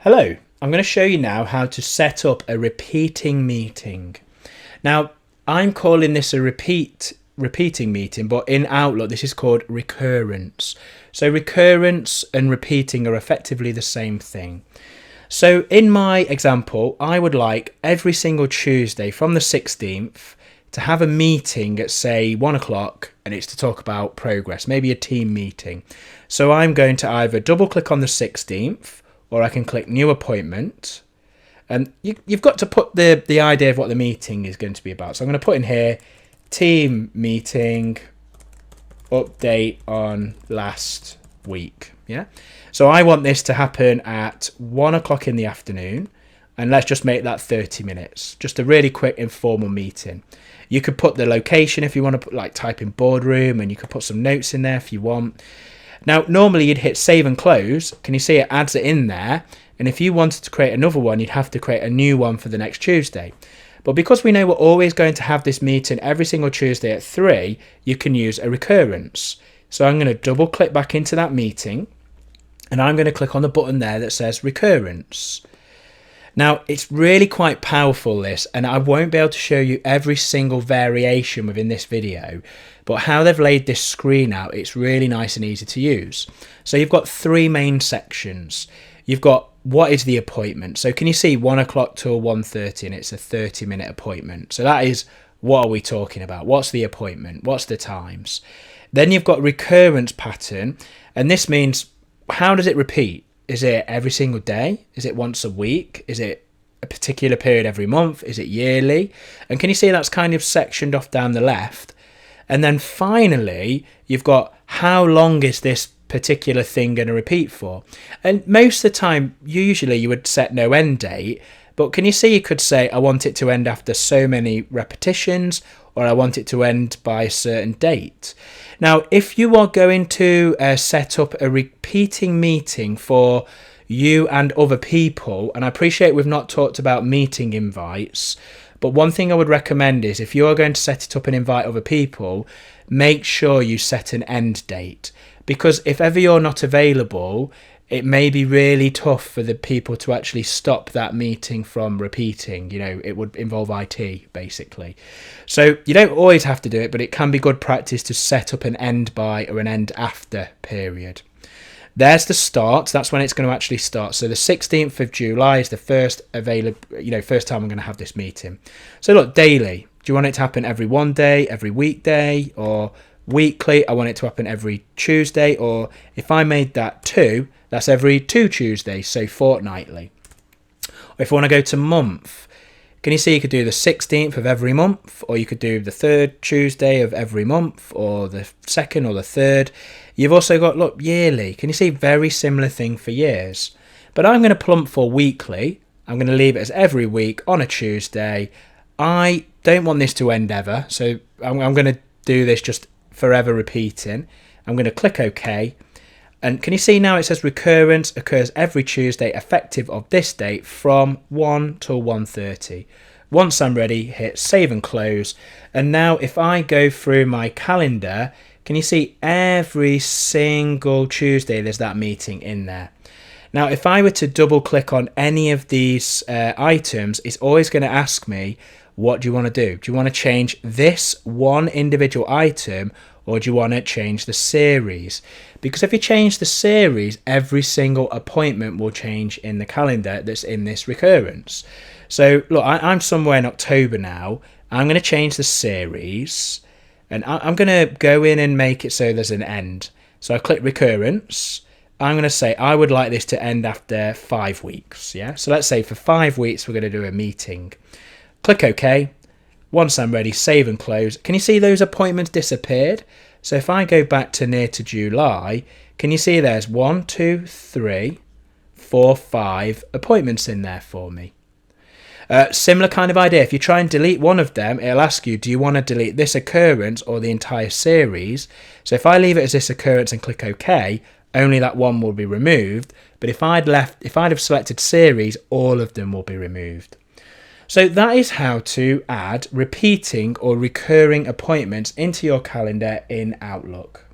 Hello, I'm going to show you now how to set up a repeating meeting. Now, I'm calling this a repeating meeting, but in Outlook this is called recurrence. So recurrence and repeating are effectively the same thing. So in my example, I would like every single Tuesday from the 16th to have a meeting at say 1 o'clock, and it's to talk about progress, maybe a team meeting. So I'm going to either double click on the 16th, or I can click new appointment, and you've got to put the idea of what the meeting is going to be about. So I'm going to put in here team meeting update on last week. Yeah, so I want this to happen at 1 o'clock in the afternoon, and let's just make that 30 minutes, just a really quick informal meeting. You could put the location if you want to put, like, type in boardroom, and you could put some notes in there if you want. Now, normally you'd hit save and close. Can you see it adds it in there? And if you wanted to create another one, you'd have to create a new one for the next Tuesday. But because we know we're always going to have this meeting every single Tuesday at 3, you can use a recurrence. So I'm going to double click back into that meeting, and I'm going to click on the button there that says recurrence. Now, it's really quite powerful, this, and I won't be able to show you every single variation within this video, but how they've laid this screen out, it's really nice and easy to use. So you've got 3 main sections. You've got what is the appointment. So can you see 1 o'clock till 1:30, and it's a 30-minute appointment. So that is, what are we talking about? What's the appointment? What's the times? Then you've got recurrence pattern, and this means how does it repeat? Is it every single day? Is it once a week? Is it a particular period every month? Is it yearly? And can you see that's kind of sectioned off down the left? And then finally, you've got how long is this particular thing going to repeat for? And most of the time, usually you would set no end date. But can you see you could say, I want it to end after so many repetitions, or I want it to end by a certain date. Now, if you are going to set up a repeating meeting for you and other people, and I appreciate we've not talked about meeting invites, but one thing I would recommend is if you are going to set it up and invite other people, make sure you set an end date. Because if ever you're not available, it may be really tough for the people to actually stop that meeting from repeating. You know, it would involve IT, basically. So you don't always have to do it, but it can be good practice to set up an end by or an end after period. There's the start. That's when it's going to actually start. So the 16th of July is the first first time I'm going to have this meeting. So look, daily. Do you want it to happen every one day, every weekday, or weekly? I want it to happen every Tuesday, or if I made that 2, that's every 2 Tuesdays, so fortnightly. Or if I want to go to month, can you see you could do the 16th of every month, or you could do the 3rd Tuesday of every month, or the 2nd or the 3rd. You've also got, look, yearly. Can you see very similar thing for years? But I'm going to plump for weekly. I'm going to leave it as every week on a Tuesday. I don't want this to end ever, so I'm going to do this just forever repeating. I'm going to click OK. And can you see now it says recurrence occurs every Tuesday effective of this date from 1 till 1:30. Once I'm ready, hit save and close. And now if I go through my calendar, can you see every single Tuesday there's that meeting in there? Now, if I were to double click on any of these items, it's always going to ask me, what do you want to do? Do you want to change this one individual item, or do you want to change the series? Because if you change the series, every single appointment will change in the calendar that's in this recurrence. So look, I'm somewhere in October now. I'm going to change the series, and I'm going to go in and make it so there's an end. So I click recurrence. I'm going to say I would like this to end after 5 weeks. Yeah. So let's say for 5 weeks we're going to do a meeting. Click OK. Once I'm ready, save and close. Can you see those appointments disappeared? So if I go back to near to July, can you see there's 1, 2, 3, 4, 5 appointments in there for me? Similar kind of idea. If you try and delete one of them, it'll ask you, do you want to delete this occurrence or the entire series? So if I leave it as this occurrence and click OK, only that one will be removed. But if I'd have selected series, all of them will be removed. So that is how to add repeating or recurring appointments into your calendar in Outlook.